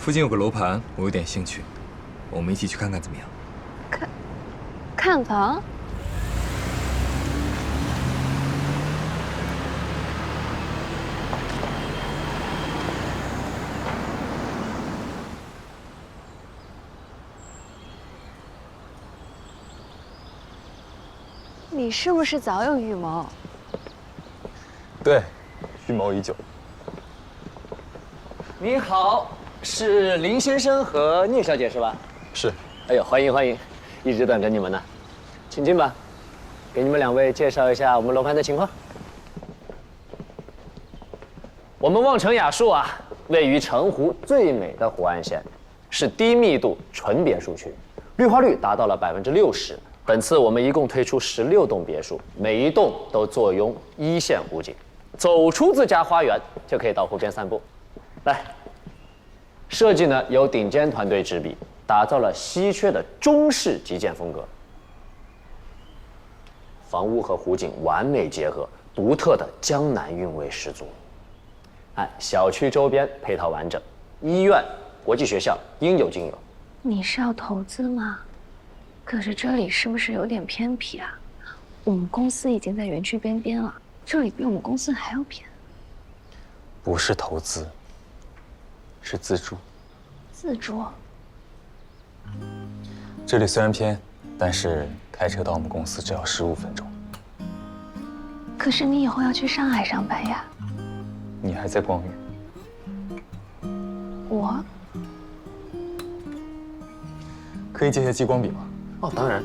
附近有个楼盘，我有点兴趣，我们一起去看看怎么样？看房？你是不是早有预谋？对，预谋已久。您好，是林先生和聂小姐是吧？是。哎呦，欢迎欢迎，一直等着你们呢，请进吧。给你们两位介绍一下我们楼盘的情况。我们望城雅墅啊，位于城湖最美的湖岸线，是低密度纯别墅区，绿化率达到了60%。本次我们一共推出16栋别墅，每一栋都坐拥一线湖景，走出自家花园就可以到湖边散步。来，设计呢由顶尖团队执笔，打造了稀缺的中式极简风格，房屋和湖景完美结合，独特的江南韵味十足。小区周边配套完整，医院、国际学校应有尽有。你是要投资吗？可是这里是不是有点偏僻啊？我们公司已经在园区边了，这里比我们公司还要偏。不是投资，是自住。自住？这里虽然偏，但是开车到我们公司只要15分钟。可是你以后要去上海上班呀。你还在光宇？我可以借些激光笔吗？哦，当然。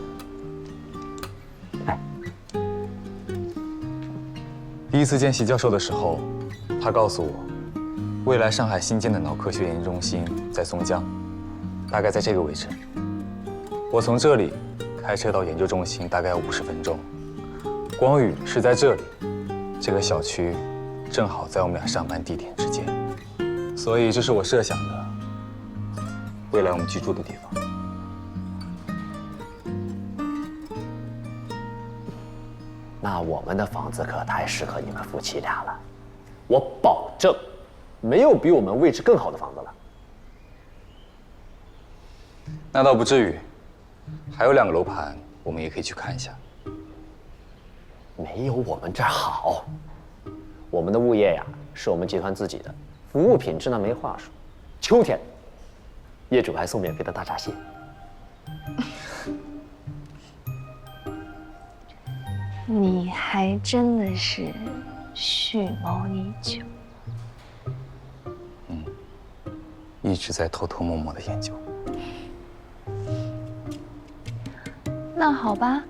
第一次见习教授的时候，他告诉我，未来上海新建的脑科学研究中心在松江，大概在这个位置。我从这里开车到研究中心大概要50分钟。光宇是在这里，这个小区正好在我们俩上班地点之间，所以这是我设想的未来我们居住的地方。那我们的房子可太适合你们夫妻俩了，我保证，没有比我们位置更好的房子了。那倒不至于，还有2个楼盘，我们也可以去看一下。没有我们这儿好。我们的物业呀，是我们集团自己的，服务品质那没话说。秋天，业主还送免费的大闸蟹。你还真的是蓄谋已久。一直在偷偷摸摸的研究。那好吧，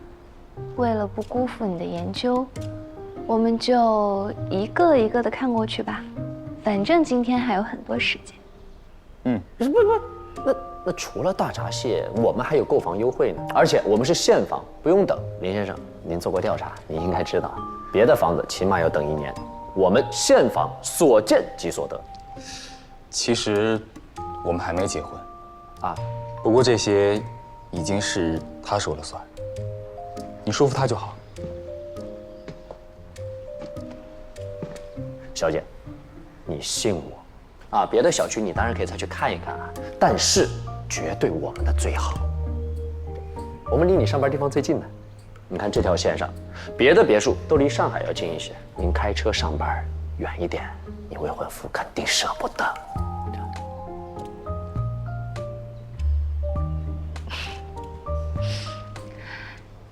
为了不辜负你的研究，我们就一个一个的看过去吧。反正今天还有很多时间。那除了大闸蟹，我们还有购房优惠呢，而且我们是现房，不用等。林先生，您做过调查，您应该知道，别的房子起码要等1年，我们现房所见即所得。其实我们还没结婚啊，不过这些已经是他说了算，你说服他就好。小姐，你信我啊！别的小区你当然可以再去看一看啊，但是绝对我们的最好。我们离你上班地方最近的，你看这条线上，别的别墅都离上海要近一些，您开车上班远一点，你未婚夫肯定舍不得。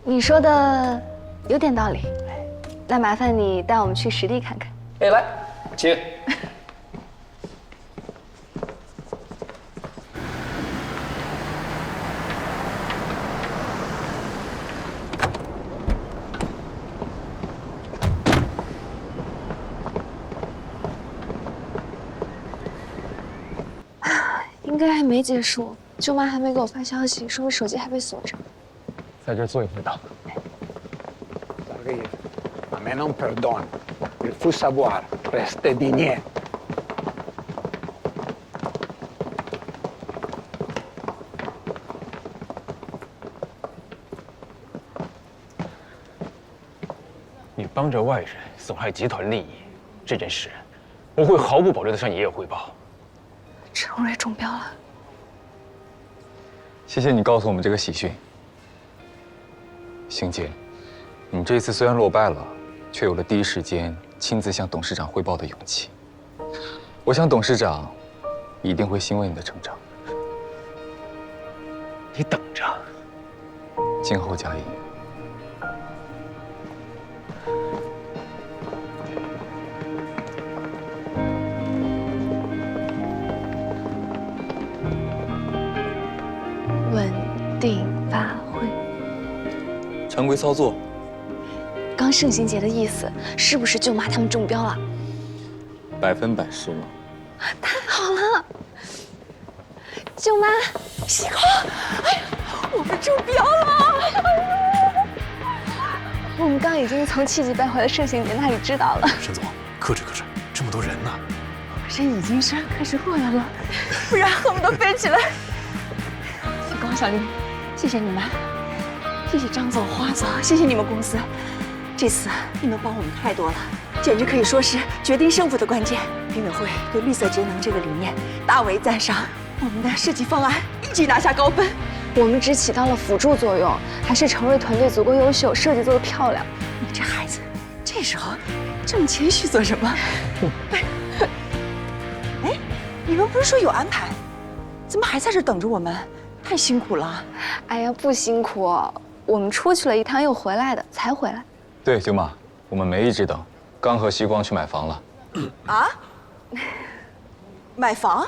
你说的有点道理，那麻烦你带我们去实地看看。哎，来，请。应该还没结束，舅妈还没给我发消息，说我手机还被锁着。在这儿坐一会吧。A me non perdona. Il fu savoir reste digné. 你帮着外人损害集团利益，这件事我会毫不保留地向爷爷汇报。这荣瑞中标了。谢谢你告诉我们这个喜讯。邢姐，你这次虽然落败了，却有了第一时间亲自向董事长汇报的勇气。我想董事长一定会欣慰你的成长。你等着，静候佳音。稳定发挥。常规操作。刚盛行节的意思是不是舅妈他们中标了100%是吗？太好了，舅妈，西瓜，哎呀，我们中标了！我们刚已经从气急败坏的盛行节那里知道了。沈总，克制克制，这么多人呢。人已经是开始过来了，不然恨不得飞起来。西瓜小林，谢谢你们，谢谢张总、花总，谢谢你们公司。这次你们帮我们太多了，简直可以说是决定胜负的关键。评委会对绿色节能这个理念大为赞赏，我们的设计方案一举拿下高分。我们只起到了辅助作用，还是程瑞团队足够优秀，设计做得漂亮。你这孩子，这时候这么谦虚做什么？哎，你们不是说有安排，怎么还在这等着我们？太辛苦了。哎呀，不辛苦，我们出去了一趟又回来的，才回来。对，舅妈，我们没一直等，刚和西光去买房了。啊？买房？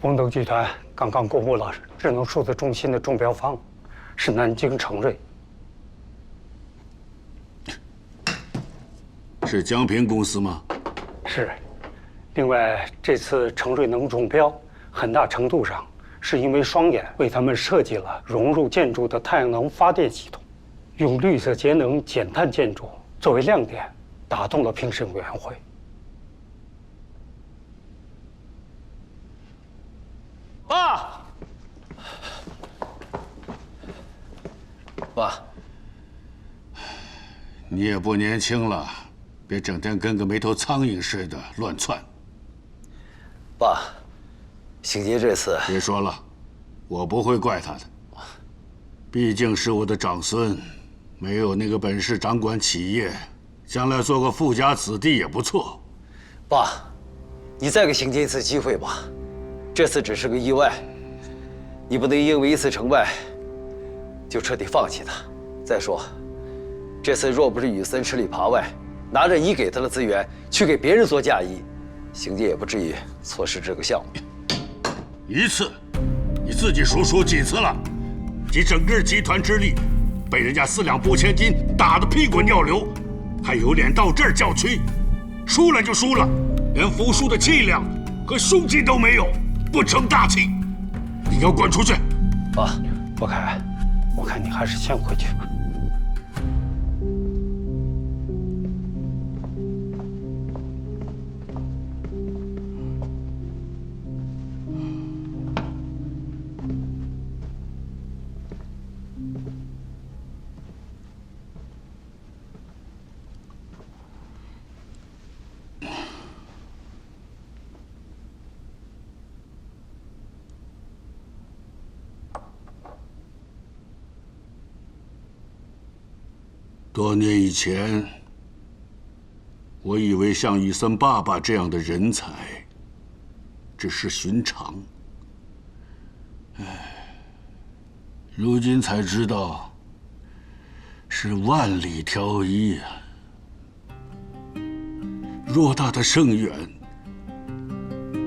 红灯集团刚刚公布了智能数字中心的中标方，是南京程瑞。是江平公司吗？是。另外，这次程瑞能中标，很大程度上是因为双眼为他们设计了融入建筑的太阳能发电系统，用绿色节能减碳建筑作为亮点，打动了评审委员会。爸，爸，你也不年轻了，别整天跟个没头苍蝇似的乱窜。爸，邢杰这次别说了，我不会怪他的。毕竟是我的长孙，没有那个本事掌管企业，将来做个富家子弟也不错。爸，你再给邢杰一次机会吧，这次只是个意外，你不能因为一次成败就彻底放弃他。再说，这次若不是雨森吃里扒外，拿着你给他的资源去给别人做嫁衣，邢杰也不至于错失这个项目。一次，你自己数几次了？集整个集团之力，被人家4两拨千斤打得屁滚尿流，还有脸到这儿叫屈？输了就输了，连服输的气量和胸襟都没有，不成大器。你给我滚出去！爸，博凯，我看你还是先回去吧。多年以前，我以为像雨森爸爸这样的人才只是寻常，如今才知道是万里挑一啊！偌大的盛远，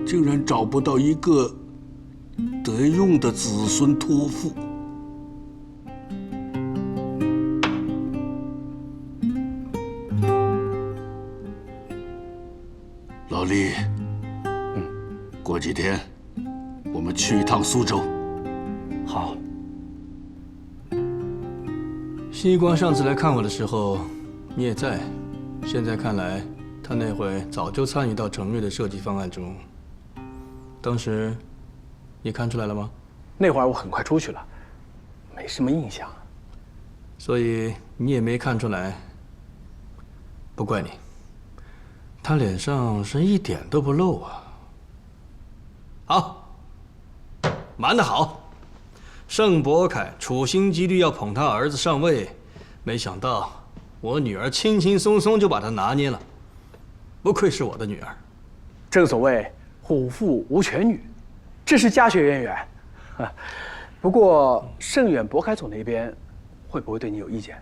竟然找不到一个得用的子孙托付。老李，过几天我们去一趟苏州。好。西光上次来看我的时候，你也在。现在看来，他那会早就参与到程瑞的设计方案中。当时，你看出来了吗？那会儿我很快出去了，没什么印象。所以你也没看出来，不怪你，他脸上是一点都不露啊。好，瞒得好。盛伯凯处心积虑要捧他儿子上位，没想到我女儿轻轻松松就把他拿捏了。不愧是我的女儿。正所谓虎父无犬女，这是家学渊源。不过盛远博凯总那边会不会对你有意见？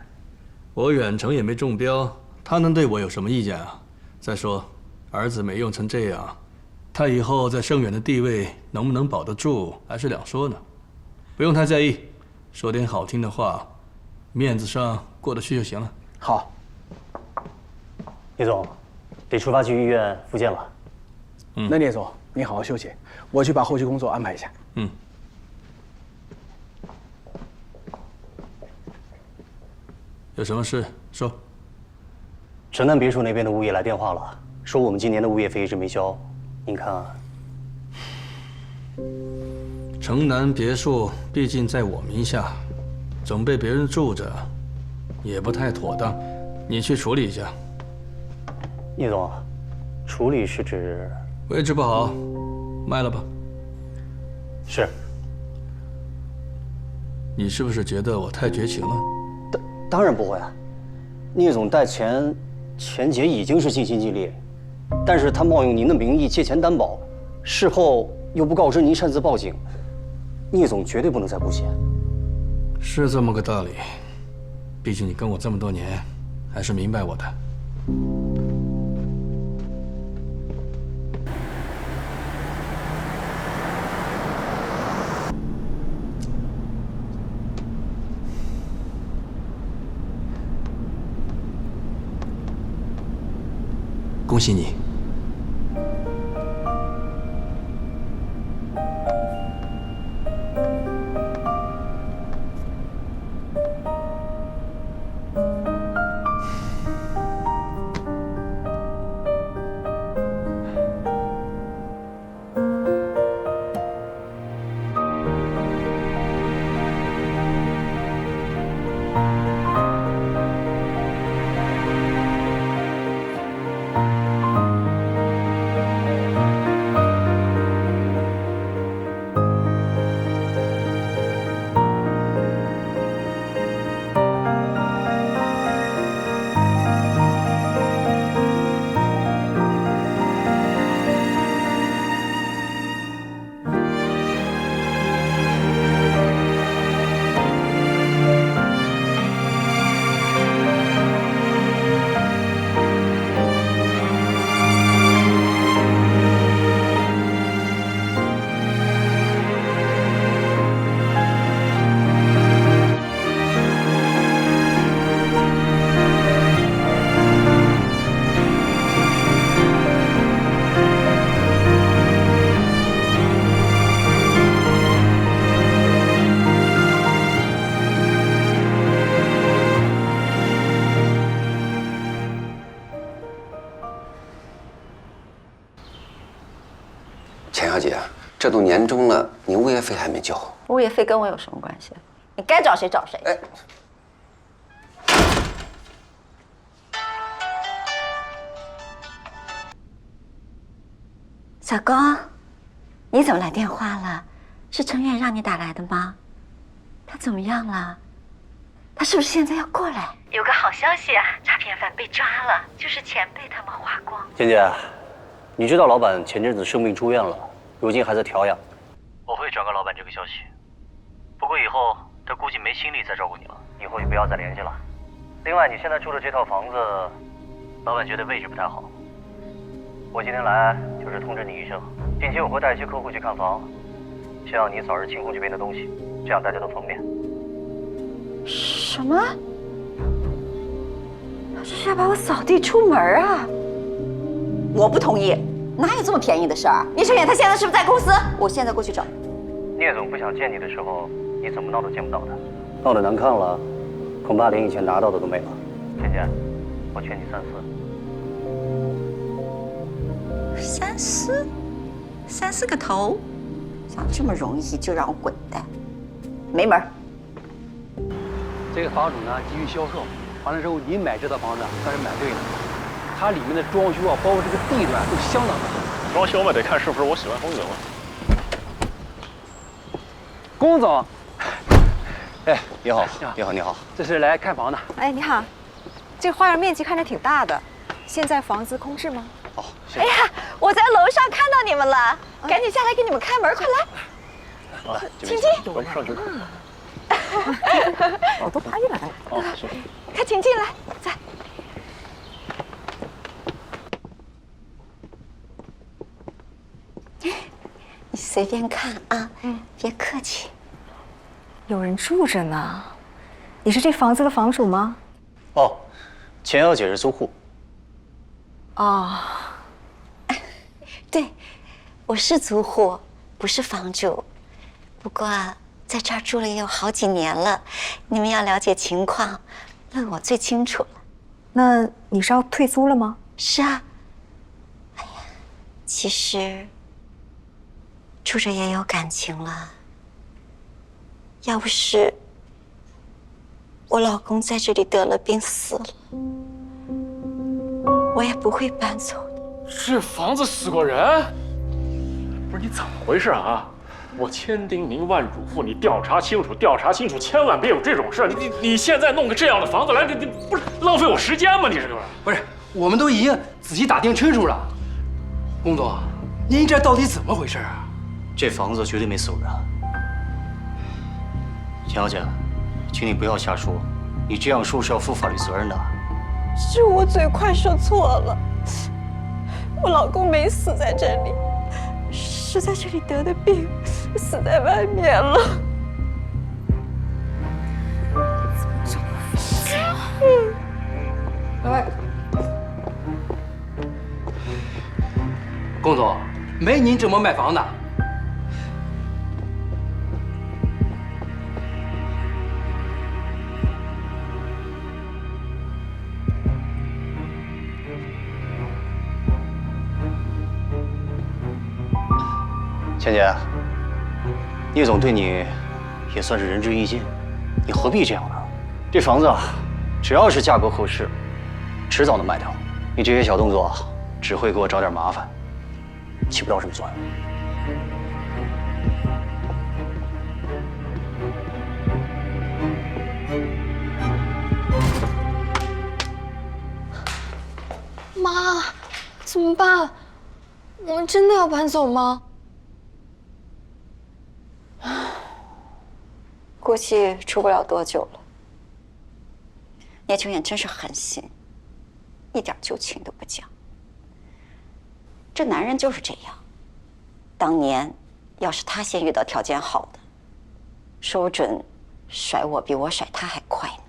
我远程也没中标，他能对我有什么意见啊？再说，儿子没用成这样，他以后在盛远的地位能不能保得住，还是两说呢。不用太在意，说点好听的话，面子上过得去就行了。好，聂总，得出发去医院复健了。那聂总，你好好休息，我去把后续工作安排一下。嗯。有什么事说？城南别墅那边的物业来电话了，说我们今年的物业费一直没交，您看啊。城南别墅毕竟在我名下，总被别人住着，也不太妥当，你去处理一下。聂总，处理是指位置不好，卖了吧。是。你是不是觉得我太绝情了？当然不会啊，聂总贷钱，钱姐已经是尽心尽力，但是他冒用您的名义借钱担保，事后又不告知您擅自报警，聂总绝对不能再布鞋。是这么个道理，毕竟你跟我这么多年，还是明白我的。恭喜你！钱小姐，这都年终了，你物业费还没交？物业费跟我有什么关系？你该找谁找谁。哎，小公，你怎么来电话了？是程远让你打来的吗？他怎么样了？他是不是现在要过来？有个好消息啊，诈骗犯被抓了，就是钱被他们花光。倩姐，你知道老板前阵子生病住院了，如今还在调养。我会转告老板这个消息，不过以后他估计没心力再照顾你了，以后就不要再联系了。另外，你现在住的这套房子，老板觉得位置不太好。我今天来就是通知你一声，近期我会带一些客户去看房，希望你早日清空这边的东西，这样大家都方便。什么？他这是要把我扫地出门啊？我不同意，哪有这么便宜的事儿？聂成远他现在是不是在公司？我现在过去找。聂总不想见你的时候，你怎么闹都见不到他，闹得难看了，恐怕连以前拿到的都没了。倩倩，我劝你三思。三思？三思个头！想这么容易就让我滚蛋，没门儿！这个房主呢急于销售，完了之后你买这套房子算是买对了。它里面的装修啊，包括这个地段都相当的好。装修嘛，得看是不是我喜欢风格嘛。龚总，哎，你好，你好，你好，这是来看房的。哎，你好，这花园面积看着挺大的，现在房子空置吗？哦，哎呀，我在楼上看到你们了，赶紧下来给你们开门，快来！啊，请进。我们上去。我都爬进来了。哦，是。快请进来，在。你随便看啊，别客气。有人住着呢，你是这房子的房主吗？哦，钱小姐是租户。哦，对，我是租户，不是房主。不过在这儿住了也有好几年了，你们要了解情况，问我最清楚了。那你是要退租了吗？是啊。哎呀，其实住着也有感情了。要不是我老公在这里得了病死了，我也不会搬走的。这房子死过人？不是你怎么回事啊？我千叮咛万嘱咐你调查清楚，调查清楚，千万别有这种事。你现在弄个这样的房子来，你不是浪费我时间吗？你这个不是，我们都已经仔细打听清楚了。龚总，您这到底怎么回事啊？这房子绝对没死过人。钱小姐，请你不要瞎说，你这样说是要负法律责任的。是我嘴快说错了，我老公没死在这里，是在这里得的病，死在外面了。喂，龚总，没您这么卖房的。钱姐，聂总对你也算是仁至义尽，你何必这样呢？这房子啊，只要是价格合适，迟早能卖掉。你这些小动作只会给我找点麻烦，起不到什么作用。妈，怎么办？我们真的要搬走吗？估计出不了多久了。聂秋远真是狠心，一点旧情都不讲。这男人就是这样。当年要是他先遇到条件好的，说不准甩我比我甩他还快呢。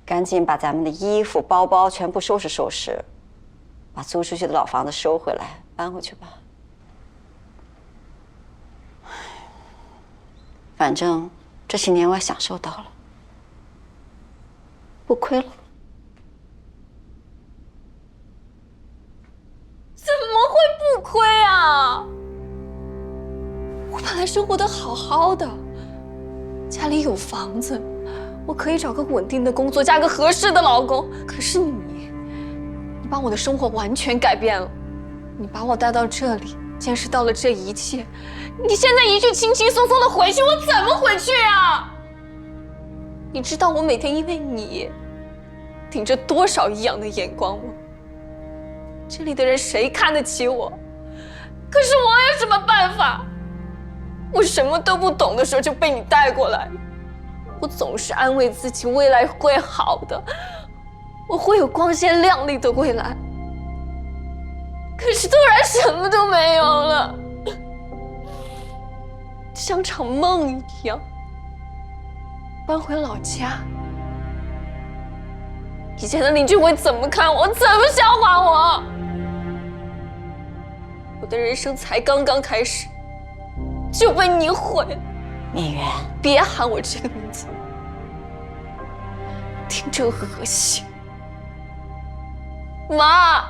赶紧把咱们的衣服、包包全部收拾收拾，把租出去的老房子收回来，搬回去吧。反正这些年我也享受到了，不亏了。怎么会不亏啊？我本来生活得好好的，家里有房子，我可以找个稳定的工作，嫁个合适的老公。可是你把我的生活完全改变了，你把我带到这里，见识到了这一切。你现在一句轻轻松松的回去，我怎么回去啊？你知道我每天因为你顶着多少异样的眼光吗？这里的人谁看得起我？可是我有什么办法？我什么都不懂的时候就被你带过来，我总是安慰自己未来会好的，我会有光鲜亮丽的未来。可是突然什么都没有了，像场梦一样。搬回老家，以前的邻居会怎么看我？怎么笑话我？我的人生才刚刚开始，就被你毁了。蜜源，别喊我这个名字，听着恶心。妈，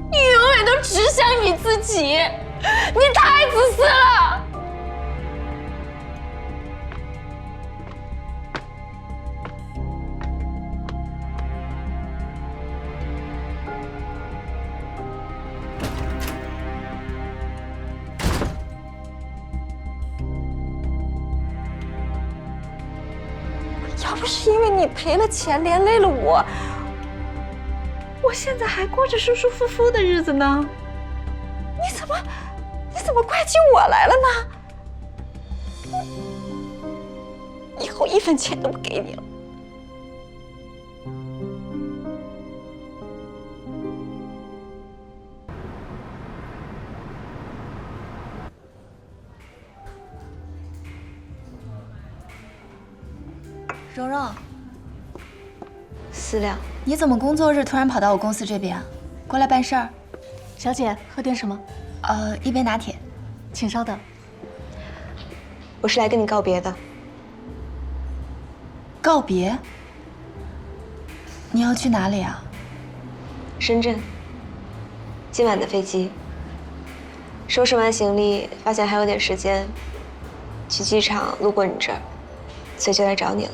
你永远都只想你自己，你太自私了。是因为你赔了钱，连累了我，我现在还过着舒舒服服的日子呢。你怎么怪起我来了呢？以后1分钱都不给你了。蓉蓉思亮，你怎么工作日突然跑到我公司这边啊？过来办事儿。小姐，喝点什么？一杯拿铁，请稍等。我是来跟你告别的。告别？你要去哪里啊？深圳。今晚的飞机。收拾完行李，发现还有点时间，去机场路过你这儿，所以就来找你了。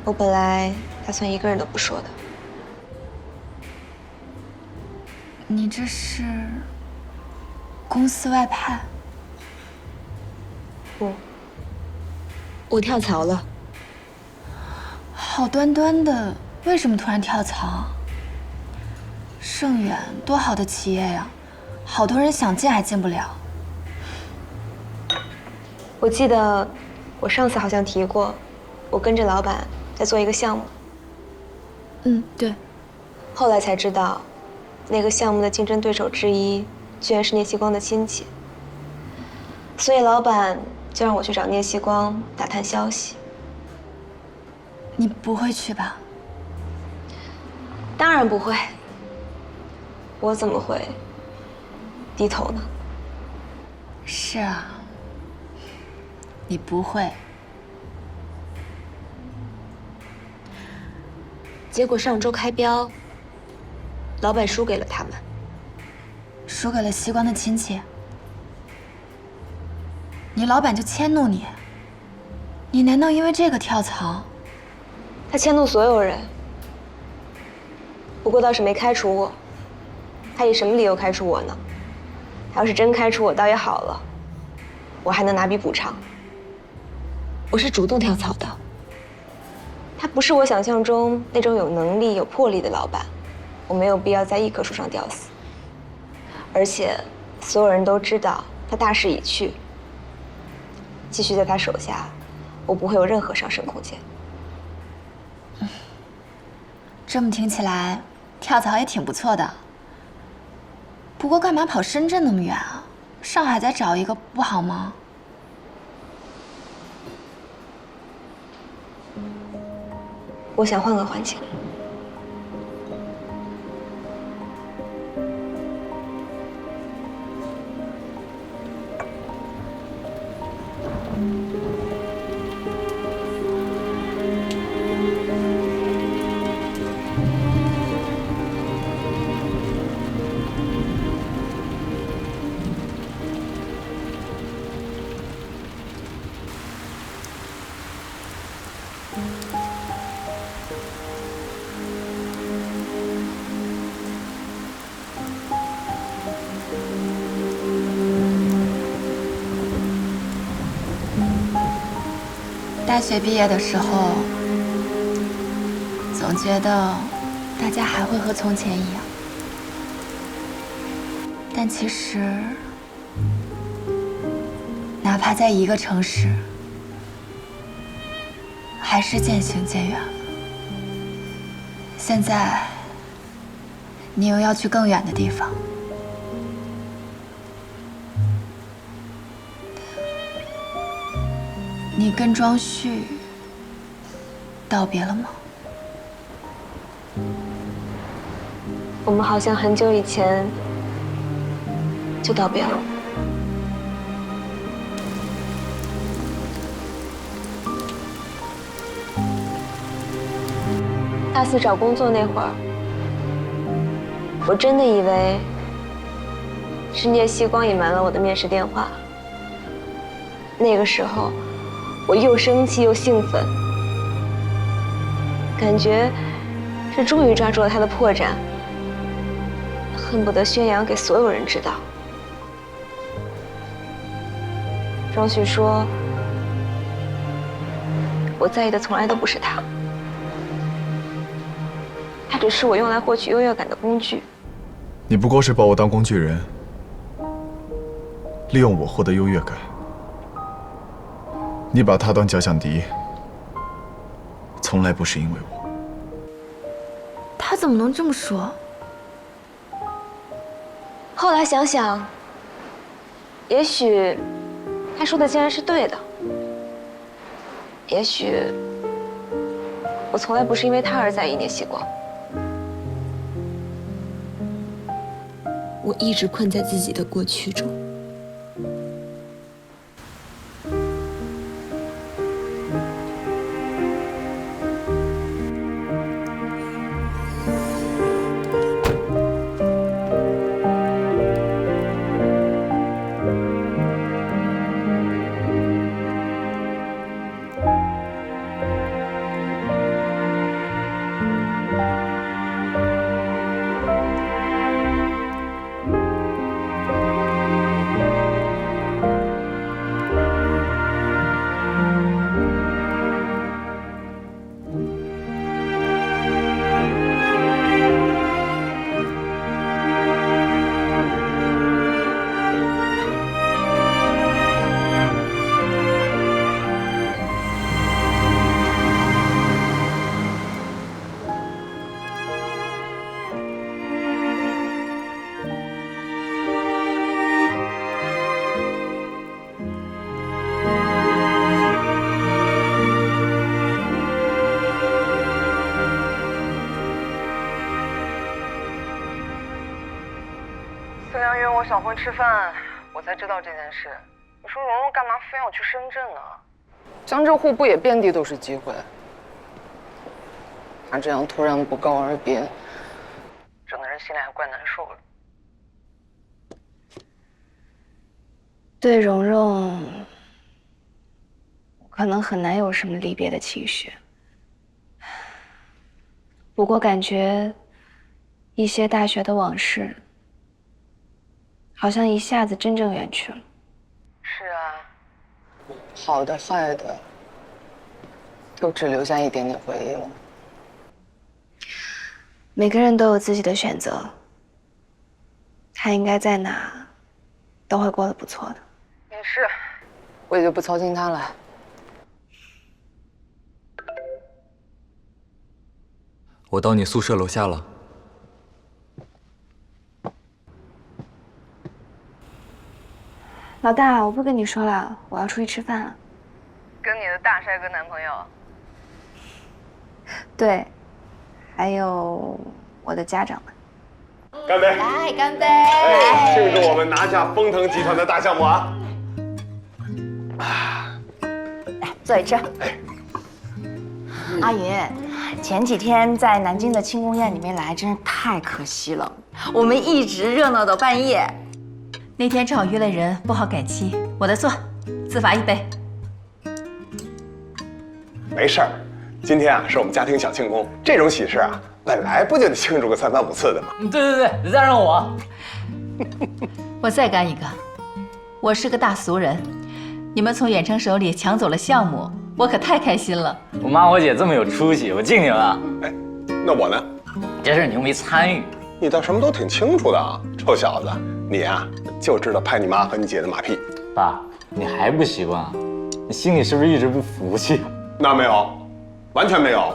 我本来打算一个人都不说的。你这是公司外派？不，我跳槽了。好端端的，为什么突然跳槽？盛远多好的企业呀，好多人想进还进不了。我记得我上次好像提过，我跟着老板在做一个项目。对。后来才知道，那个项目的竞争对手之一居然是聂锡光的亲戚，所以老板就让我去找聂锡光打探消息。你不会去吧？当然不会，我怎么会低头呢？是啊，你不会。结果上周开标，老板输给了他们，输给了锡光的亲戚。你老板就迁怒你？你难道因为这个跳槽？他迁怒所有人，不过倒是没开除我。他以什么理由开除我呢？他要是真开除我，倒也好了，我还能拿笔补偿。我是主动跳槽的。他不是我想象中那种有能力、有魄力的老板，我没有必要在一棵树上吊死。而且，所有人都知道他大势已去，继续在他手下，我不会有任何上升空间。这么听起来，跳槽也挺不错的。不过干嘛跑深圳那么远啊？上海再找一个不好吗？我想换个环境。大学毕业的时候，总觉得大家还会和从前一样，但其实，哪怕在一个城市，还是渐行渐远了。现在，你又要去更远的地方。你跟庄旭道别了吗？我们好像很久以前就道别了。大4找工作那会儿，我真的以为是聂锡光隐瞒了我的面试电话。那个时候，我又生气又兴奋，感觉是终于抓住了他的破绽，恨不得宣扬给所有人知道。庄旭说，我在意的从来都不是他，他只是我用来获取优越感的工具。你不过是把我当工具人，利用我获得优越感。你把他当假想敌，从来不是因为我。他怎么能这么说？后来想想，也许他说的竟然是对的。也许我从来不是因为他而在意聂曦光。我一直困在自己的过去中。思良约我小辉吃饭，我才知道这件事。你说蓉蓉干嘛非要去深圳呢？江浙沪不也遍地都是机会？他这样突然不告而别，整个人心里还怪难受的。对蓉蓉，可能很难有什么离别的情绪。不过感觉一些大学的往事，好像一下子真正远去了。是啊，好的坏的，都只留下一点点回忆了。每个人都有自己的选择，他应该在哪，都会过得不错的。也是，我也就不操心他了。我到你宿舍楼下了。老大，我不跟你说了，我要出去吃饭了。跟你的大帅哥男朋友？对，还有我的家长们。干杯！来，干杯！哎，庆祝我们拿下丰腾集团的大项目啊！来，坐一吃。阿云，前几天在南京的庆功宴你没来，真是太可惜了。我们一直热闹到半夜。那天正好约了人，不好改期，我的错，自罚一杯。没事儿，今天啊是我们家庭小庆功，这种喜事啊，本来不就得庆祝个3番5次的吗？对，再让我。我再干一个，我是个大俗人，你们从远程手里抢走了项目，我可太开心了。我妈我姐这么有出息，我敬你们啊。哎，那我呢？这事你又没参与。你倒什么都挺清楚的啊，臭小子，你啊就知道拍你妈和你姐的马屁。爸，你还不习惯啊？你心里是不是一直不服气？那没有，完全没有。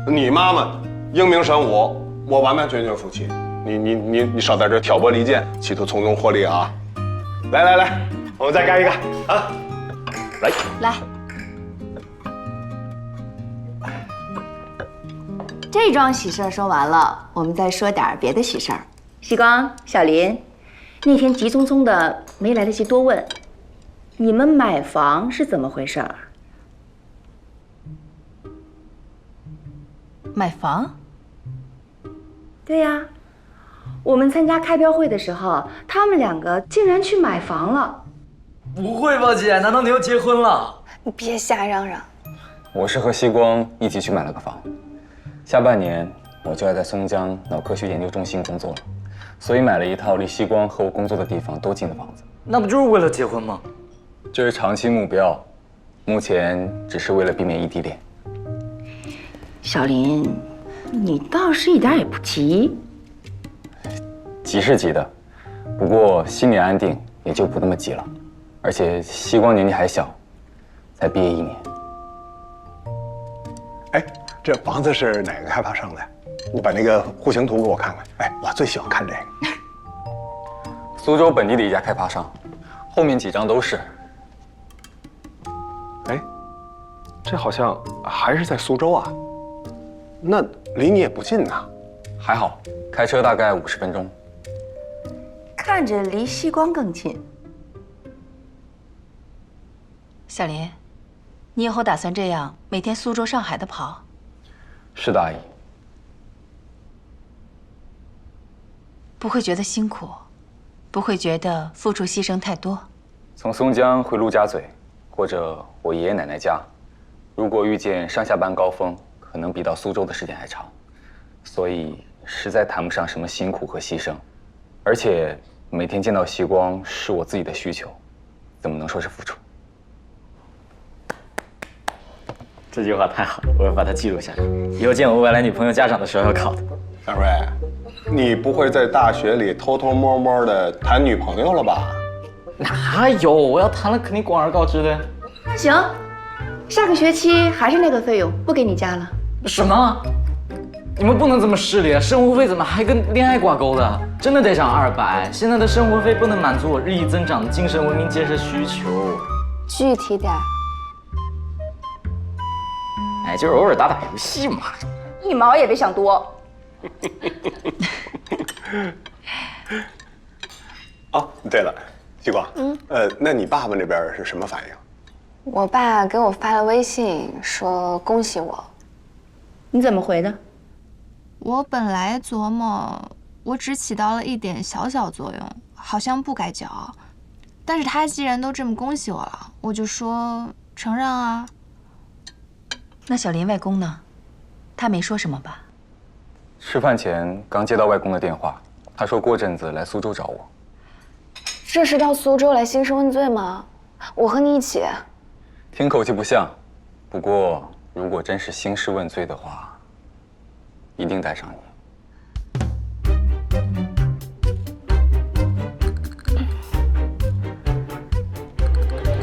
你妈妈英明神武，我完完全全服气。你少在这挑拨离间，企图从中获利啊！来，我们再干一个啊！来。这桩喜事儿说完了，我们再说点别的喜事儿。西光、小林，那天急匆匆的没来得及多问，你们买房是怎么回事儿？买房？对呀，我们参加开标会的时候，他们2个竟然去买房了。不会吧，姐？难道你要结婚了？你别瞎嚷嚷。我是和曦光一起去买了个房，下半年我就要在松江脑科学研究中心工作了，所以买了一套离曦光和我工作的地方都近的房子。那不就是为了结婚吗？这是长期目标，目前只是为了避免异地恋。小林，你倒是一点也不急。急是急的，不过心里安定，也就不那么急了。而且希光年纪还小，才毕业1年。哎，这房子是哪个开发商的？你把那个户型图给我看看。哎，我最喜欢看这个。苏州本地的一家开发商，后面几张都是。哎，这好像还是在苏州啊？那离你也不近呐。还好，开车大概50分钟。看着离西光更近。小林，你以后打算这样每天苏州、上海的跑？是的，阿姨。不会觉得辛苦，不会觉得付出牺牲太多？从松江回陆家嘴，或者我爷爷奶奶家，如果遇见上下班高峰，可能比到苏州的时间还长，所以实在谈不上什么辛苦和牺牲。而且每天见到西光是我自己的需求，怎么能说是付出？这句话太好了，我要把它记录下来，以后见我未来女朋友家长的时候要考的。大瑞，你不会在大学里偷偷摸摸的谈女朋友了吧？哪有？我要谈了肯定广而告之的。那行，下个学期还是那个费用，不给你加了。什么？你们不能这么势利啊！生活费怎么还跟恋爱挂钩的？真的得涨200。现在的生活费不能满足我日益增长的精神文明建设需求。具体点。哎，就是偶尔打游戏嘛。一毛也别想多。哦，对了，西光，那你爸爸那边是什么反应？我爸给我发了微信说恭喜我。你怎么回的？我本来琢磨，我只起到了一点小小作用，好像不该骄傲。但是他既然都这么恭喜我了，我就说承让啊。那小林外公呢？他没说什么吧？吃饭前刚接到外公的电话，他说过阵子来苏州找我。这是到苏州来兴师问罪吗？我和你一起。听口气不像，不过如果真是兴师问罪的话，一定带上你。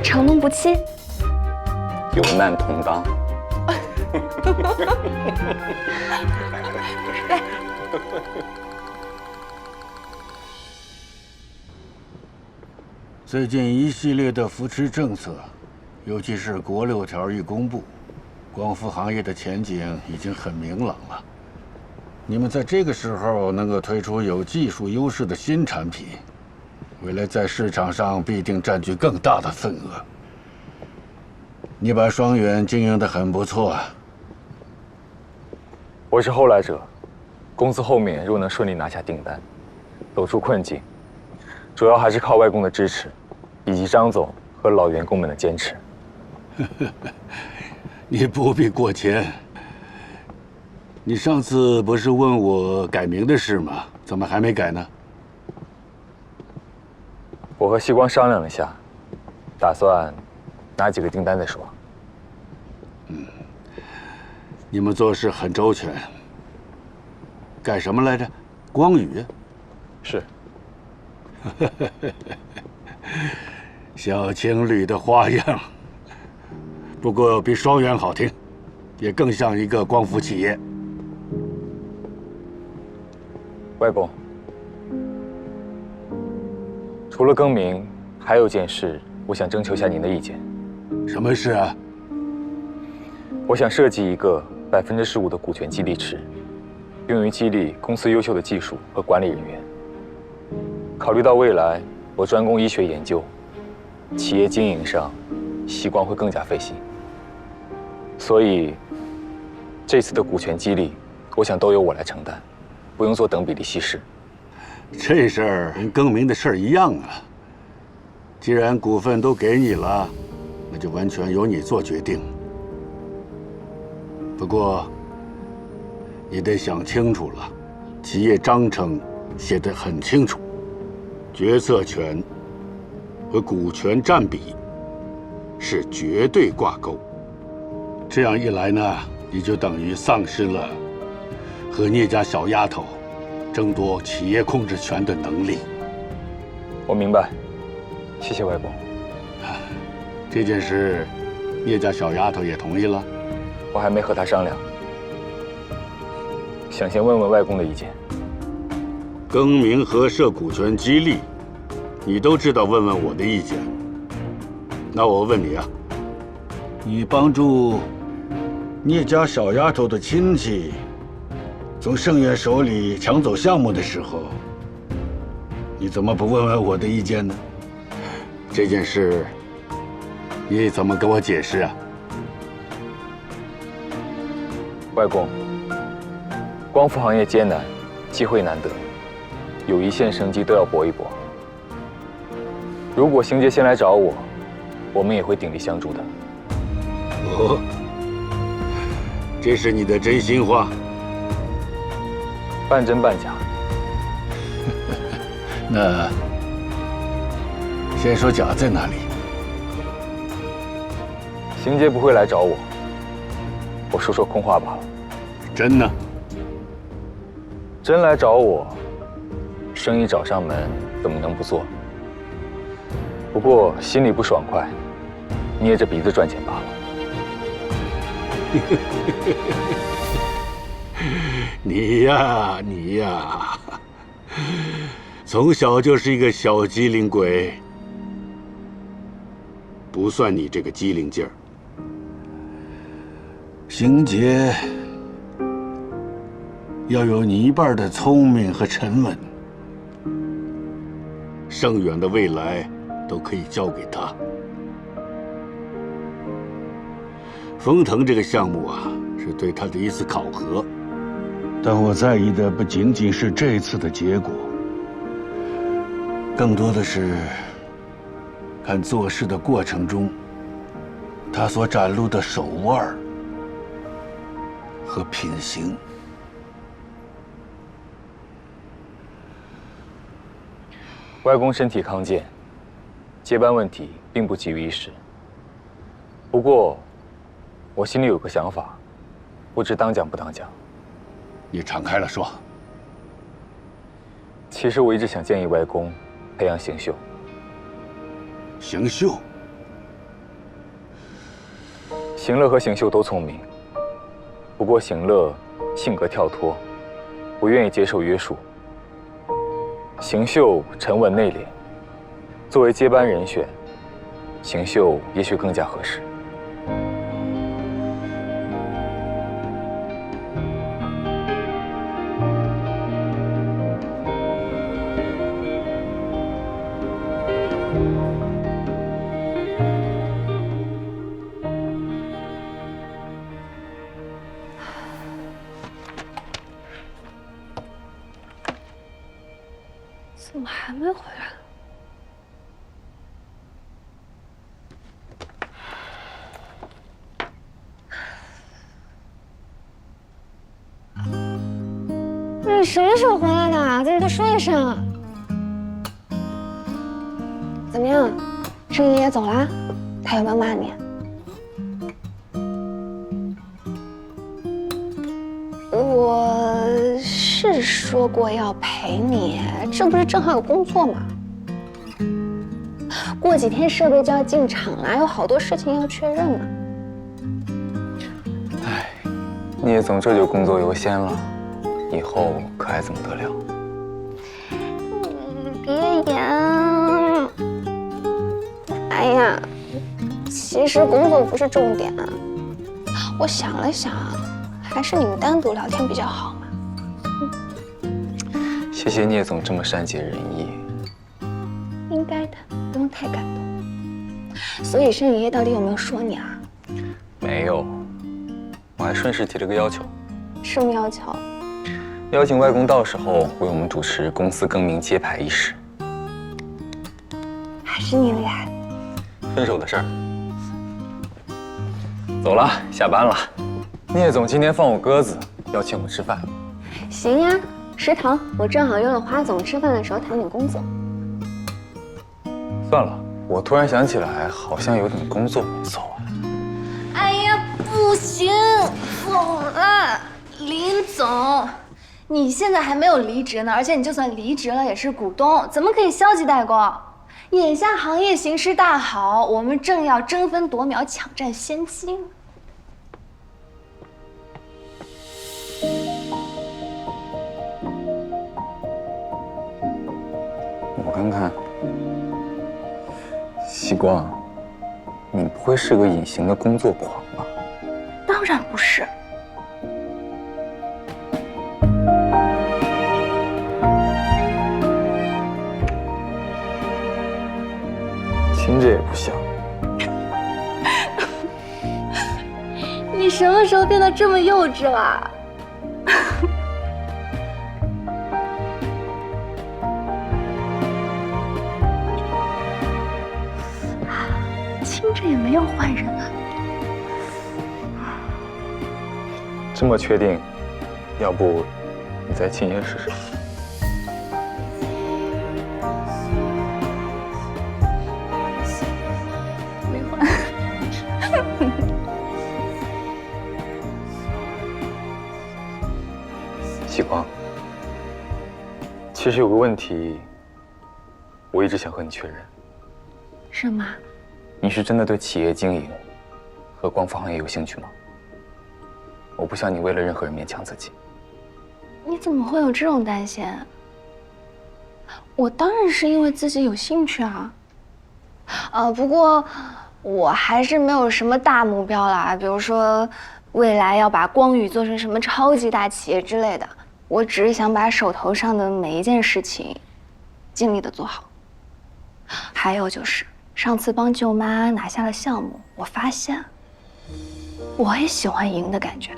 承诺不弃，有难同当。来。最近一系列的扶持政策，尤其是国6条一公布，光伏行业的前景已经很明朗了。你们在这个时候能够推出有技术优势的新产品，未来在市场上必定占据更大的份额。你把双远经营得很不错啊。我是后来者，公司后面若能顺利拿下订单，走出困境，主要还是靠外公的支持，以及张总和老员工们的坚持。你不必过谦。你上次不是问我改名的事吗？怎么还没改呢？我和西光商量了下，打算拿几个订单再说。你们做事很周全。改什么来着？光宇。是。小情侣的花样，不过比双远好听，也更像一个光伏企业。外公，除了更名，还有件事，我想征求一下您的意见。什么事啊？我想设计一个15%的股权激励池，用于激励公司优秀的技术和管理人员。考虑到未来我专攻医学研究，企业经营上，西光会更加费心。所以，这次的股权激励，我想都由我来承担，不用做等比例稀释。这事儿跟更名的事儿一样啊。既然股份都给你了，那就完全由你做决定。不过，你得想清楚了，企业章程写得很清楚，决策权和股权占比是绝对挂钩。这样一来呢，你就等于丧失了和聂家小丫头争夺企业控制权的能力。我明白，谢谢外公。这件事，聂家小丫头也同意了？我还没和她商量，想先问问外公的意见。更名和涉股权激励，你都知道问问我的意见。那我问你啊，你帮助聂家小丫头的亲戚从盛远手里抢走项目的时候，你怎么不问问我的意见呢？这件事你怎么跟我解释啊？外公，光伏行业艰难，机会难得，有一线生机都要搏一搏。如果邢杰先来找我，我们也会鼎力相助的。哦，这是你的真心话？半真半假。那先说假在哪里？邢杰不会来找我，我说说空话罢了。真呢？真来找我，生意找上门，怎么能不做？不过心里不爽快，捏着鼻子赚钱罢了。你呀，从小就是一个小机灵鬼，不算你这个机灵劲儿。邢杰要有你一半的聪明和沉稳，盛远的未来都可以交给他。丰腾这个项目啊，是对他的一次考核，但我在意的不仅仅是这次的结果，更多的是看做事的过程中，他所展露的手腕和品行。外公身体康健，接班问题并不急于一时。不过，我心里有个想法，不知当讲不当讲。你敞开了说。其实我一直想建议外公培养邢秀。邢秀？邢乐和邢秀都聪明，不过邢乐性格跳脱，不愿意接受约束。邢秀沉稳内敛，作为接班人选，邢秀也许更加合适。怎么还没回来？你什么时候回来的？怎么不说一声啊？怎么样，盛爷爷走啦？他有没有骂你？我是说过要陪你，这不是正好有工作吗？过几天设备就要进厂了，有好多事情要确认呢。聂总这就工作优先了，以后可还怎么得了？别演。哎呀，其实工作不是重点。我想了想，还是你们单独聊天比较好嘛。谢谢聂总这么善解人意。应该的，不用太感动。所以盛爷爷到底有没有说你啊？没有，我还顺势提了个要求。什么要求？邀请外公到时候为我们主持公司更名揭牌仪式。还是你厉害。分手的事儿。走了，下班了。聂总今天放我鸽子，要请我吃饭。行呀，食堂我正好约了花总吃饭的时候谈点工作。算了，我突然想起来，好像有点工作没做完。哎呀，不行，疯了！林总，你现在还没有离职呢，而且你就算离职了，也是股东，怎么可以消极怠工？眼下行业形势大好，我们正要争分夺秒，抢占先机。我看看，希光，你不会是个隐形的工作狂吧？当然不是。听着也不像。你什么时候变得这么幼稚了？听着也没有坏人啊。这么确定？要不你再亲眼试试？没换。希光，其实有个问题，我一直想和你确认。什么？你是真的对企业经营和光伏行业有兴趣吗？我不想你为了任何人勉强自己。你怎么会有这种担心？我当然是因为自己有兴趣啊。不过我还是没有什么大目标啦，比如说未来要把光宇做成什么超级大企业之类的。我只是想把手头上的每一件事情尽力的做好。还有就是上次帮舅妈拿下了项目，我发现我也喜欢赢的感觉。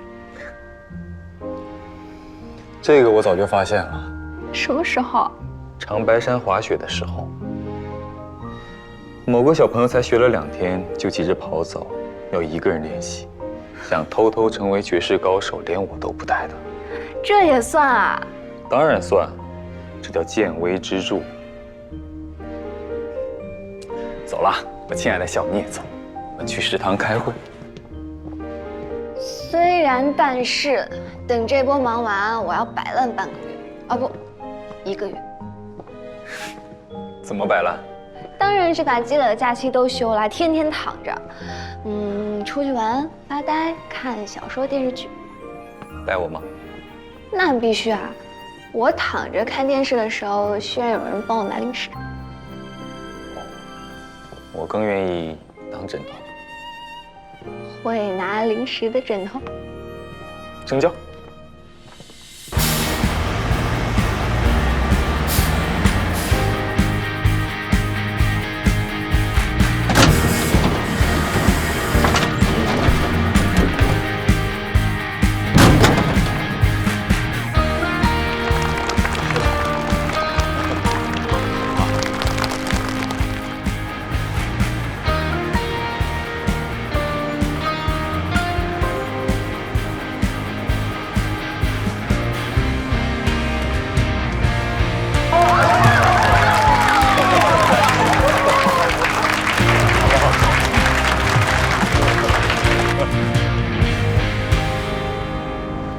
这个我早就发现了。什么时候？长白山滑雪的时候，某个小朋友才学了2天，就急着跑走，要一个人练习，想偷偷成为绝世高手，连我都不带的。这也算啊？当然算，这叫见微知著。走了，我亲爱的小孽种，我们去食堂开会。虽然但是，等这波忙完，我要摆烂半个月，啊不，1个月。怎么摆烂？当然是把积累的假期都休了，天天躺着，出去玩、发呆、看小说、电视剧。带我吗？那必须啊！我躺着看电视的时候，需要有人帮我拿零食。我更愿意当枕头。会拿零食的枕头。成交。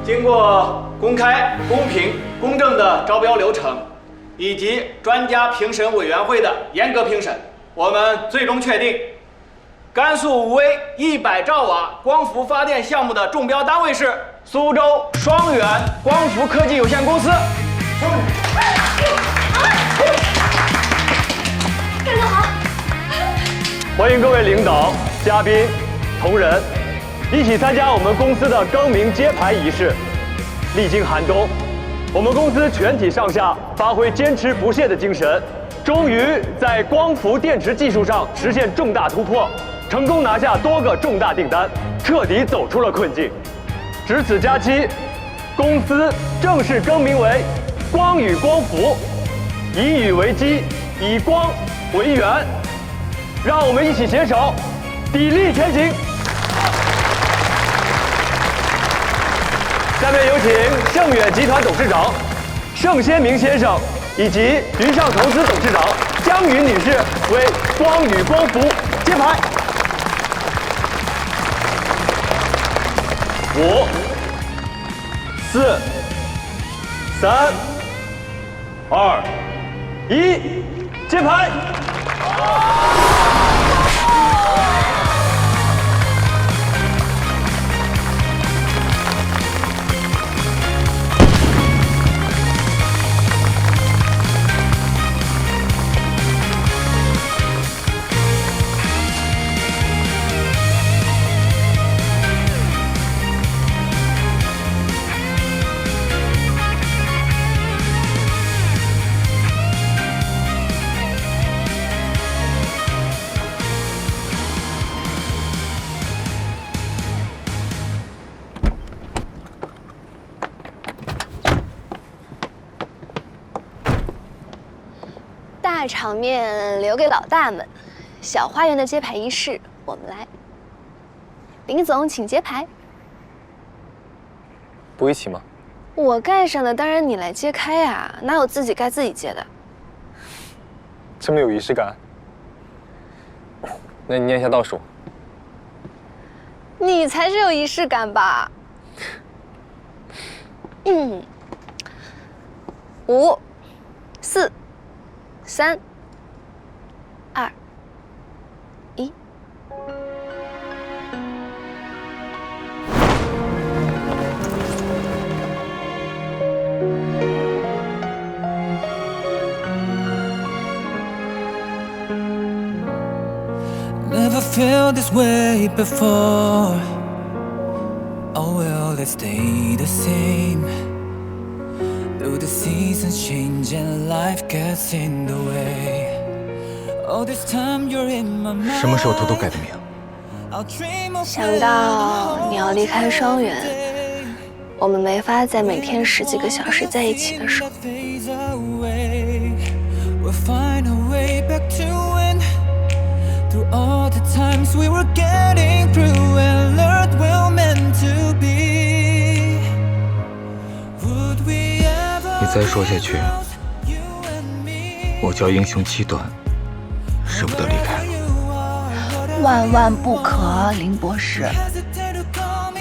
经过公开、公平、公正的招标流程，以及专家评审委员会的严格评审，我们最终确定，甘肃武威100兆瓦光伏发电项目的中标单位是苏州双远光伏科技有限公司。干得好！欢迎各位领导、嘉宾、同仁，一起参加我们公司的更名揭牌仪式。历经寒冬，我们公司全体上下发挥坚持不懈的精神，终于在光伏电池技术上实现重大突破，成功拿下多个重大订单，彻底走出了困境。值此佳期，公司正式更名为光宇光伏，以宇为基，以光为源。让我们一起携手，砥砺前行。下面有请盛远集团董事长盛先明先生以及云上投资董事长江云女士为光宇光伏揭牌。5、4、3、2、1，揭牌。大场面留给老大们，小花园的揭牌仪式我们来。林总，请揭牌。不一起吗？我盖上的，当然你来揭开啊，哪有自己盖自己揭的？这么有仪式感。那你念一下倒数。你才是有仪式感吧？5、4、3、2、1。Never felt this way before. Oh well, let's stay the same. Though the seasons change and life gets in the way. All this time you're in my mind. 什么时候偷偷改的名？想到你要离开双元，我们没法在每天10几个小时在一起的时候。We'll find a way back to when. Through all the times we were getting through and learned we're meant to be. Would we ever 你再说下去，我叫英雄气短，舍不得离开了。万万不可，林博士，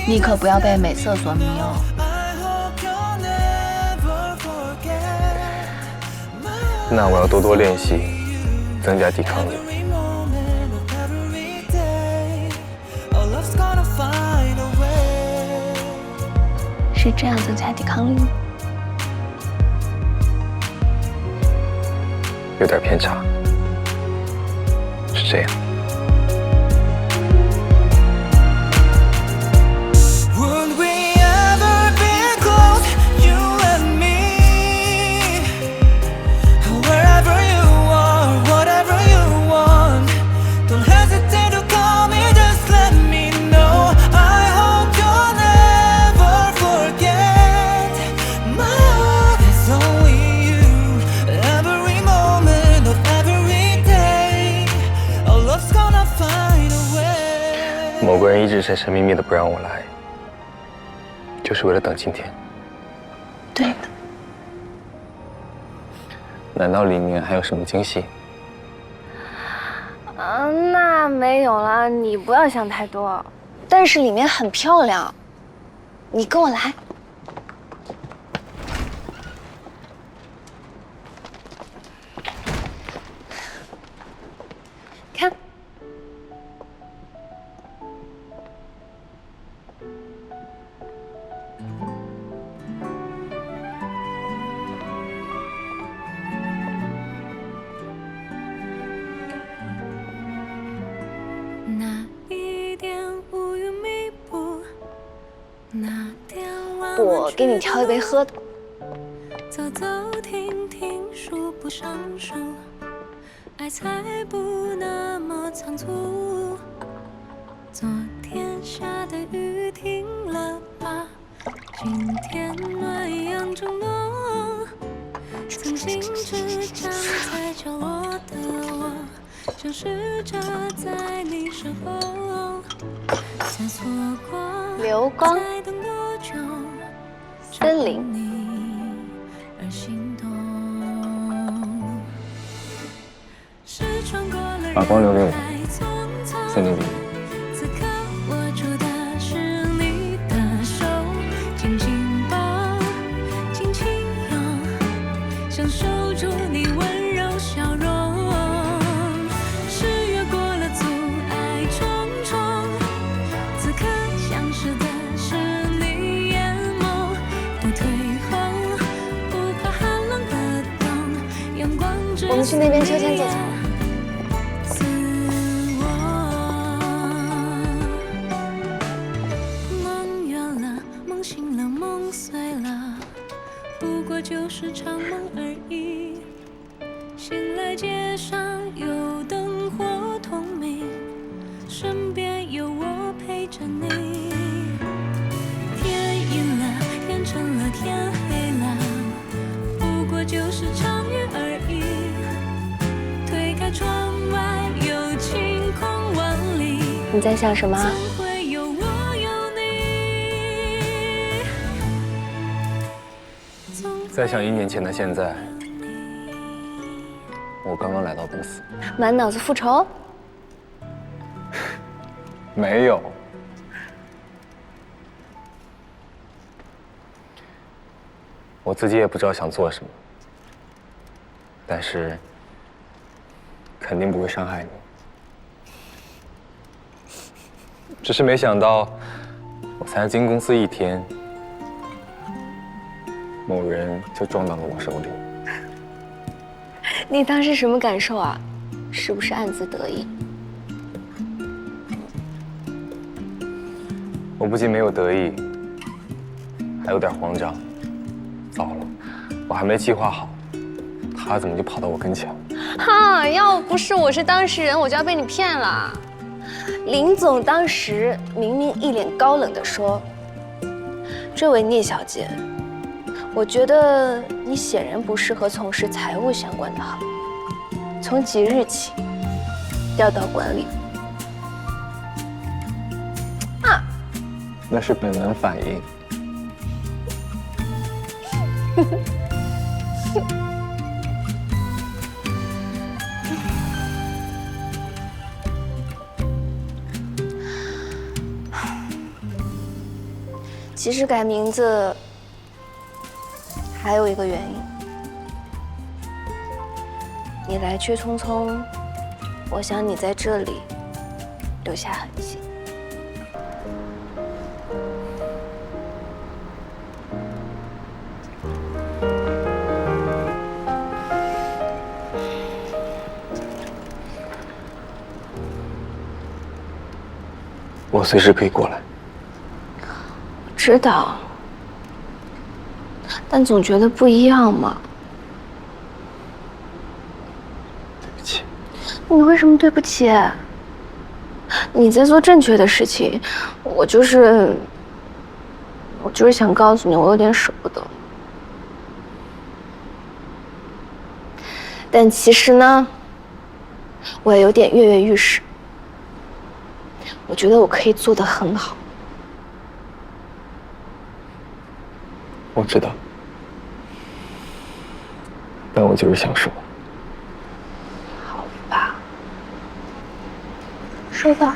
你可不要被美色所迷哦。那我要多多练习，增加抵抗力。是这样增加抵抗力吗？有点偏差，是这样。Would we ever be close, you and me? Wherever you are, whatever you want, don't hesitate to call me, just let me know. I hope you'll never forget my heart is only you. Every moment of every day, our love's gonna find a way. 某个人一直神神秘秘的不让我来，就是为了等今天。对的。难道里面还有什么惊喜？那没有了，你不要想太多。但是里面很漂亮，你跟我来。看。我给你挑一杯喝的。走走停停，数不胜数，爱才不那么仓促。昨天下的雨停了吧？今天暖阳正浓。曾经只站在角落的我，像是站在你身后。在错过，流光。在等多久？森林。而心动。把光留给我，3年毕业。此刻握住的是你的手，紧紧抱，轻轻拥，享受住你温柔笑容。是越过了阻碍重重，此刻想视的是你眼眸，不退后，不怕寒冷的冬，阳光之。我们去那边秋千借钱。就是场梦而已。醒来街上有灯火通明，身边有我陪着你。天阴了，天沉了，天黑了，不过就是场雨而已。推开窗外，有晴空万里。你在想什么？再想1年前的现在，我刚刚来到公司，满脑子复仇？没有。我自己也不知道想做什么，但是肯定不会伤害你。只是没想到，我才进公司1天。某人就撞到了我手里。你当时什么感受啊？是不是暗自得意？我不仅没有得意，还有点慌张。糟了，我还没计划好，他怎么就跑到我跟前了？哈！要不是我是当事人，我就要被你骗了。林总当时明明一脸高冷地说：“这位聂小姐。”我觉得你显然不适合从事财务相关的行业，从即日起调到管理。啊，那是本能反应。其实改名字。还有一个原因，你来去匆匆，我想你在这里留下痕迹。我随时可以过来。知道。但总觉得不一样嘛。对不起。你为什么对不起？你在做正确的事情，我就是想告诉你，我有点舍不得。但其实呢，我也有点跃跃欲试。我觉得我可以做得很好。我知道。但我就是想说，好吧，说吧，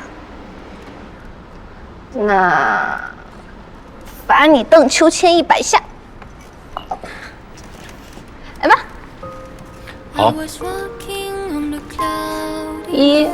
那罚你荡秋千100下，来吧。好。1、2、3、4、5、6、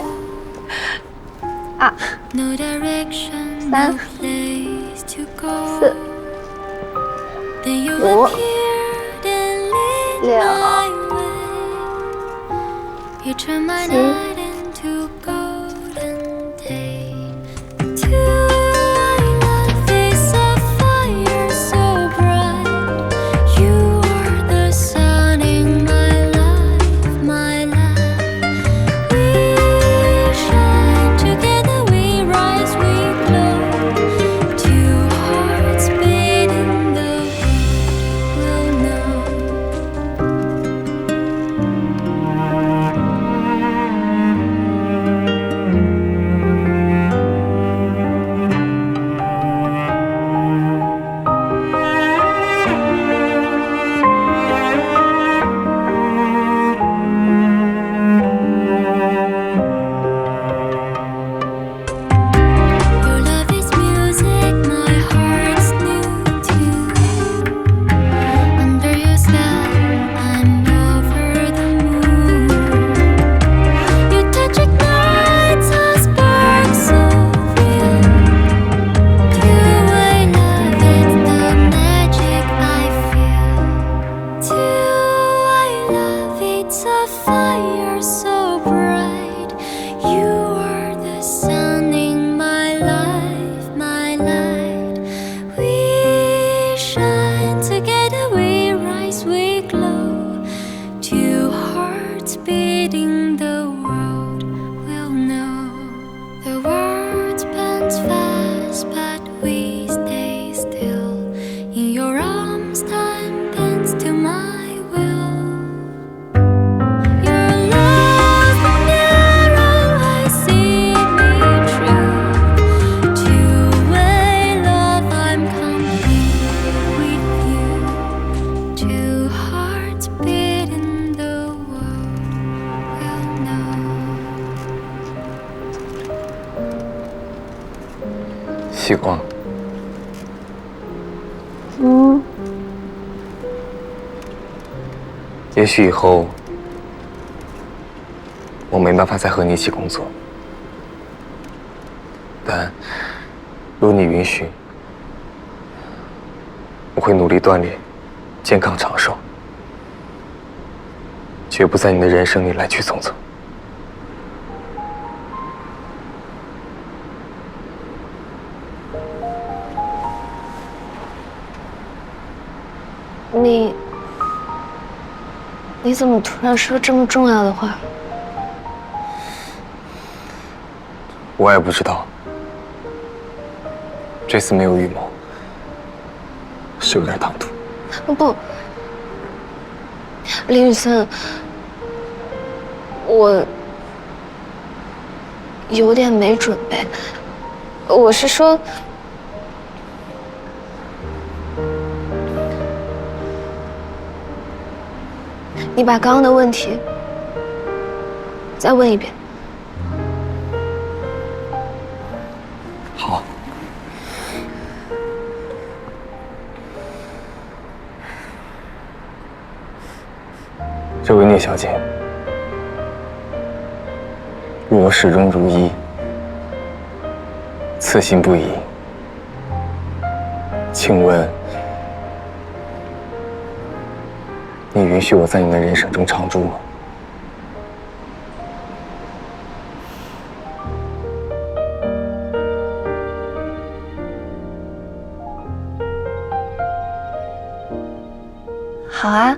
习惯了。也许以后我没办法再和你一起工作，但如你允许，我会努力锻炼，健康长寿，绝不在你的人生里来去匆匆。你怎么突然说这么重要的话？我也不知道，这次没有预谋，是有点唐突。不，林雨森，我有点没准备。我是说，你把刚刚的问题再问一遍。好。这位聂小姐，若我始终如一，此心不移，请问，你允许我在你的人生中常驻吗？好啊，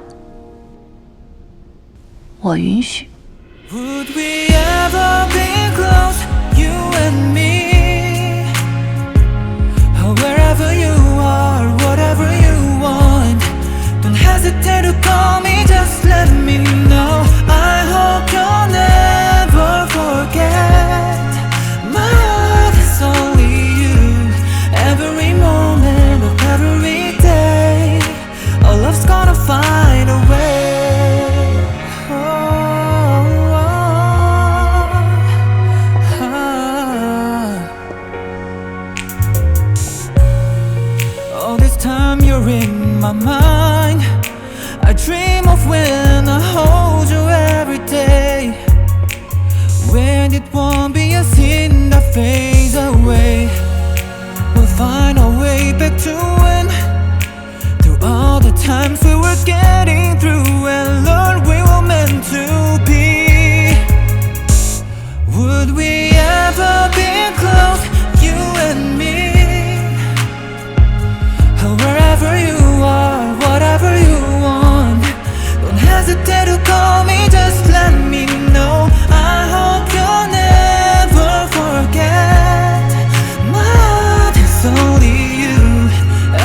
我允许。 Would we ever be close, you and me? Wherever you are, whatever you want, don't hesitate to call me, just let me know. I hope you'll never forget. My heart is only you. Every moment of every day, our love's gonna find a way. All this time you're in my mind. I dream of when I hold you every day. When it won't be a sin that fades away. We'll find our way back to when, through all the times we were getting through, and Lord, we were meant to be. Would we ever be close, you and me? Wherever you are, whatever you want, don't hesitate to call me, just let me know. I hope you'll never forget. My heart is only you.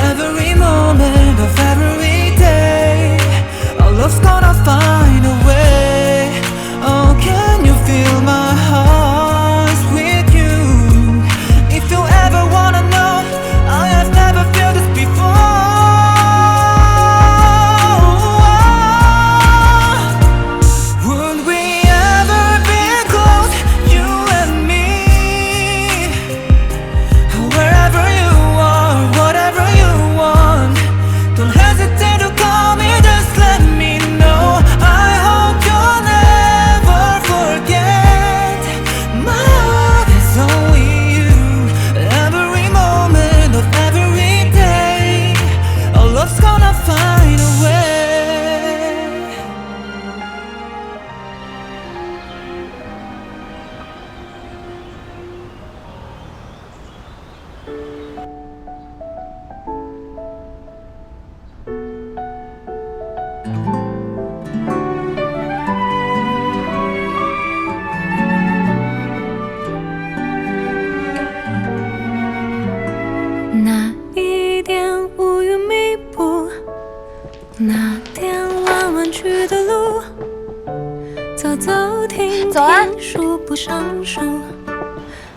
Every moment of every day, our love's gonna find a way. Oh, can you feel my heart with you? If you ever wanna know, I have never felt this before. Would we ever be close, you and me? Wherever you are, whatever you want, don't hesitate to call me, just let me know. I hope you'll never forget. My heart is only you. Every moment of every day, our love's gonna find a way.那一点乌云密布，那点弯弯曲的路，走走停停，数不胜数，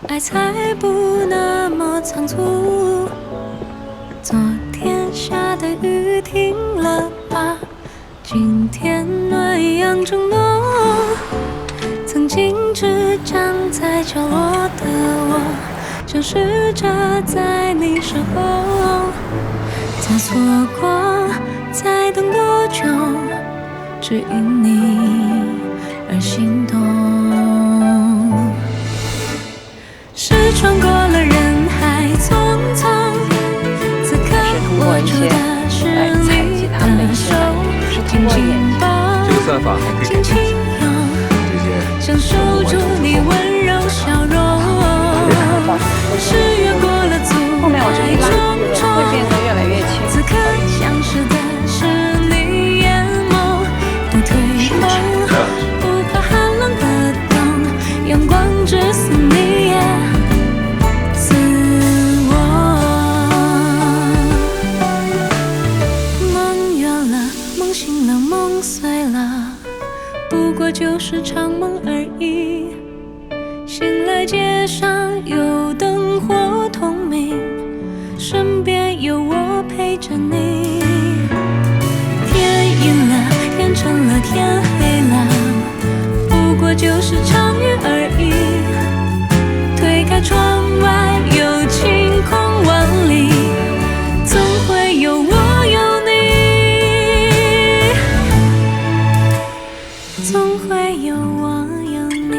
爱才不那么仓促。昨天下的雨停了吧？今天暖阳正浓，曾经只站在角落的我，将试着在你身后，再错过，再等多久，只因你而心动。是穿过了人海匆匆，此刻握住的是你的手，紧紧抱，这个算法还可以轻轻拥，想守住你温柔笑容。是越过了阻碍重重，会变得越来越轻。此刻像是的是你眼眸，不退后，不怕寒冷的冬，阳光只思你也似我。梦远了，梦醒了，梦碎了，不过就是场梦而已。醒来街上有灯火通明，身边有我陪着你。天阴了，天沉了，天黑了，不过就是场雨而已。推开窗外有晴空万里，总会有我有你，总会有我有你。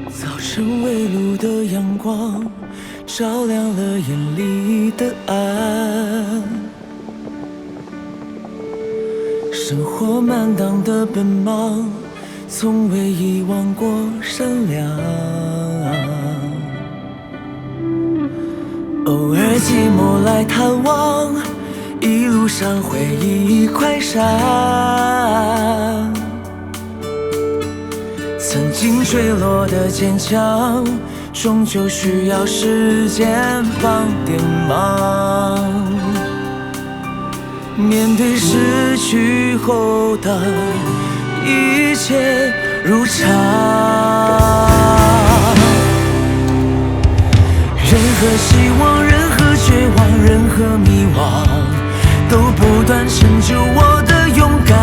早晨微露的阳光照亮了眼里的暗，生活满当的奔忙，从未遗忘过善良。偶尔寂寞来探望，一路上回忆快闪。曾经坠落的坚强，终究需要时间帮点忙。面对失去后的一切如常，任何希望，任何绝望，任何迷惘，都不断成就我的勇敢。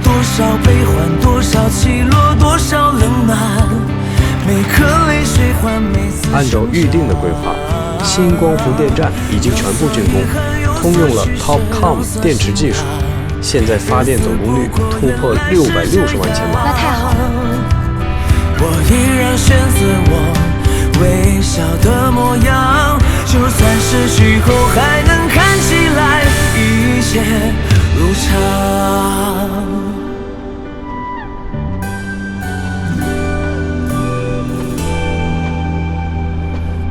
多少悲欢，多少起落，多少冷暖，每颗泪水换每次。按照预定的规划，新光伏电站已经全部竣工，通用了 TOPCon 电池技术，现在发电总功率突破660万千瓦。那太好了。我依然选择我微笑的模样，就算失去后还能看起来一切如常。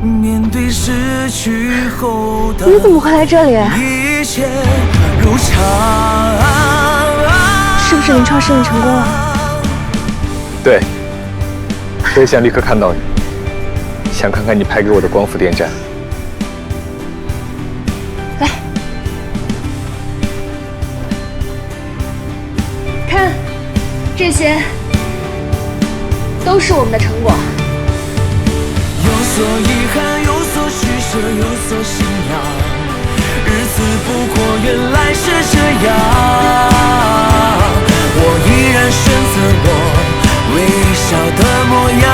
面对失去后的你怎么会来这里？一切如常，是不是临床试验成功了？对，我也想立刻看到你，想看看你拍给我的光伏电站。来，看，这些都是我们的成果。有所遗憾，有所取舍，有所信仰，日子不过原来是这样。我依然选择我微笑的模样，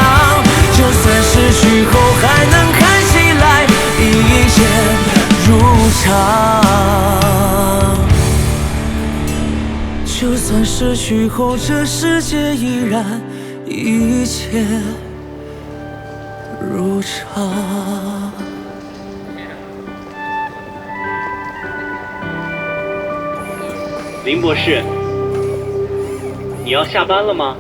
就算失去后还能看起来一切如常。就算失去后这世界依然一切如常。林博士，你要下班了吗？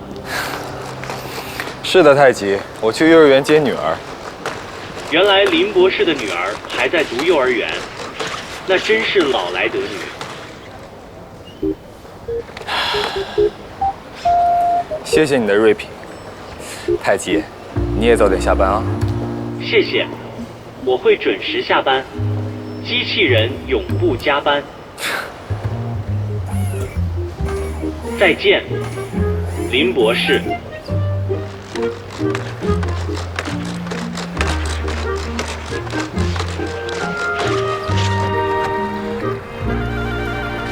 是的，太极，我去幼儿园接女儿。原来林博士的女儿还在读幼儿园，那真是老来得女。谢谢你的锐评，太极，你也早点下班啊。谢谢，我会准时下班，机器人永不加班。再见，林博士。